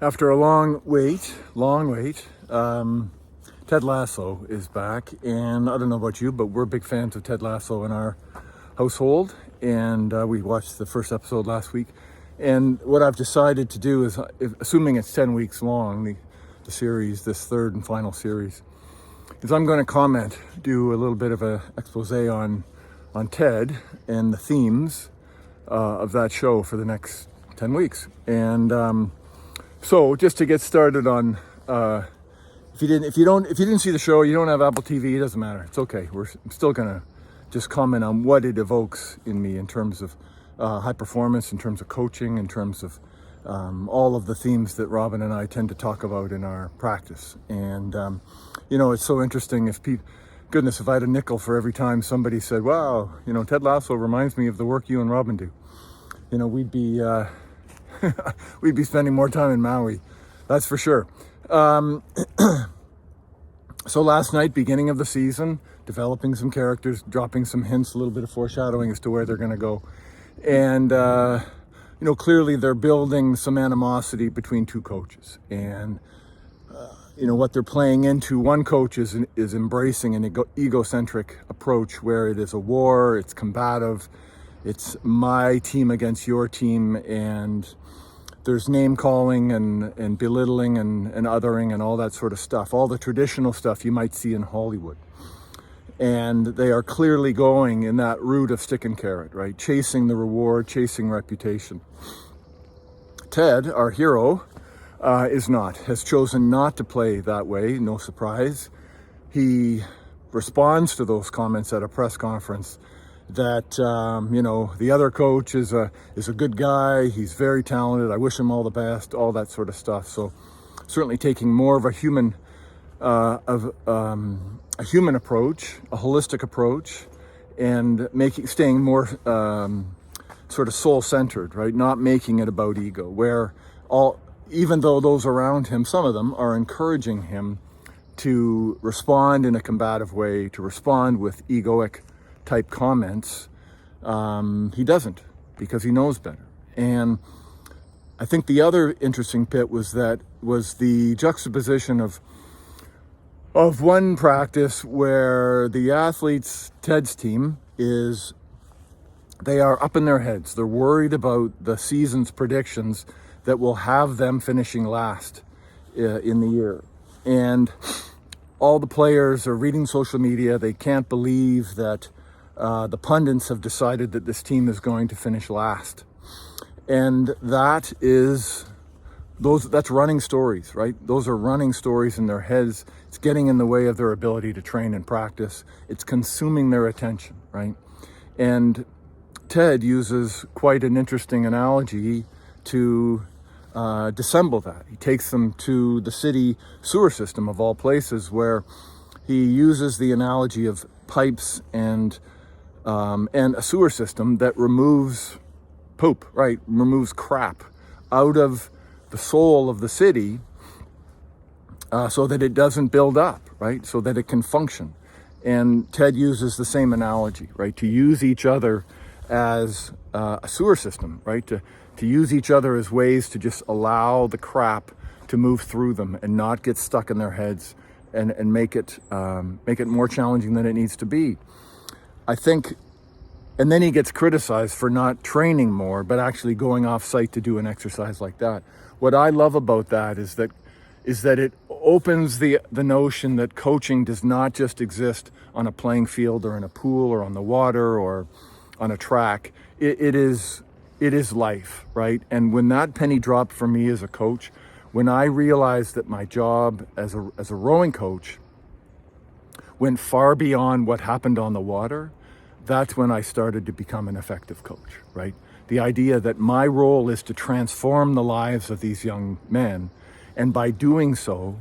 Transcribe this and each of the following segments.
After a long wait, Ted Lasso is back, and I don't know about you, but we're big fans of Ted Lasso in our household, and we watched the first episode last week. And what I've decided to do is, assuming it's 10 weeks long, the series, this third and final series, is I'm going to do a little bit of an expose on Ted and the themes of that show for the next 10 weeks. And so just to get started on, if you didn't see the show, you don't have Apple TV, it doesn't matter. It's okay. I'm still gonna just comment on what it evokes in me in terms of high performance, in terms of coaching, in terms of all of the themes that Robin and I tend to talk about in our practice. And it's so interesting. If I had a nickel for every time somebody said, "Wow, Ted Lasso reminds me of the work you and Robin do," we'd be we'd be spending more time in Maui, that's for sure. So last night, beginning of the season, developing some characters, dropping some hints, a little bit of foreshadowing as to where they're going to go. And, clearly they're building some animosity between two coaches. And, what they're playing into, one coach is embracing an egocentric approach where it is a war, it's combative, it's my team against your team, and there's name calling and belittling and othering and all that sort of stuff, all the traditional stuff you might see in Hollywood. And they are clearly going in that route of stick and carrot, right? Chasing the reward, chasing reputation. Ted, our hero, has chosen not to play that way, no surprise. He responds to those comments at a press conference that the other coach is a good guy, he's very talented, I wish him all the best, all that sort of stuff. So certainly taking more of a human approach, a holistic approach, and staying more sort of soul-centered, right? Not making it about ego, where even though those around him, some of them, are encouraging him to respond in a combative way, to respond with egoic type comments, he doesn't, because he knows better. And I think the other interesting bit was the juxtaposition of one practice where the athletes, Ted's team, they are up in their heads. They're worried about the season's predictions that will have them finishing last in the year. And all the players are reading social media. They can't believe that the pundits have decided that this team is going to finish last. And that's running stories, right? Those are running stories in their heads. It's getting in the way of their ability to train and practice. It's consuming their attention, right? And Ted uses quite an interesting analogy to dissemble that. He takes them to the city sewer system of all places, where he uses the analogy of pipes and a sewer system that removes poop, right? Removes crap out of the soul of the city so that it doesn't build up, right? So that it can function. And Ted uses the same analogy, right? To use each other as a sewer system, right? To use each other as ways to just allow the crap to move through them and not get stuck in their heads and make it more challenging than it needs to be. I think, and then he gets criticized for not training more, but actually going off site to do an exercise like that. What I love about that is that it opens the notion that coaching does not just exist on a playing field or in a pool or on the water or on a track. It is life, right? And when that penny dropped for me as a coach, when I realized that my job as a rowing coach went far beyond what happened on the water, that's when I started to become an effective coach, right? The idea that my role is to transform the lives of these young men, and by doing so,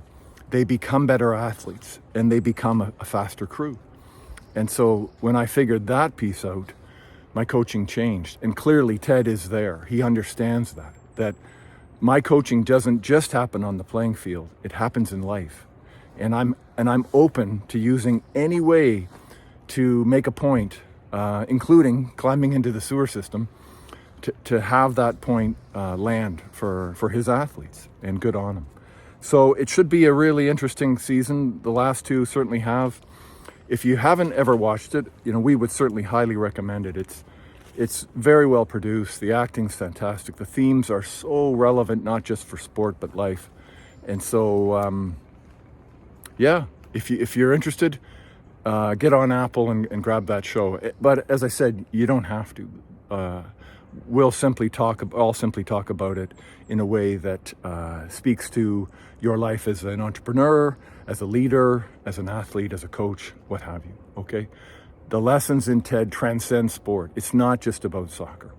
they become better athletes and they become a faster crew. And so when I figured that piece out, my coaching changed. And clearly Ted is there. He understands that my coaching doesn't just happen on the playing field, it happens in life. And I'm open to using any way to make a point, including climbing into the sewer system, to have that point land for his athletes, and good on him. So it should be a really interesting season. The last two certainly have. If you haven't ever watched it, we would certainly highly recommend it. It's very well produced. The acting's fantastic. The themes are so relevant, not just for sport, but life. And so, yeah, if you're interested, get on Apple and grab that show. But as I said, you don't have to. I'll simply talk about it in a way that speaks to your life as an entrepreneur, as a leader, as an athlete, as a coach, what have you, okay? The lessons in TED transcend sport. It's not just about soccer.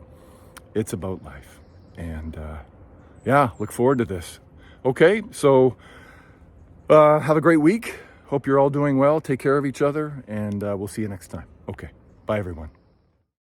It's about life. And yeah, look forward to this. Okay, so have a great week. Hope you're all doing well. Take care of each other, and we'll see you next time. Okay, bye everyone.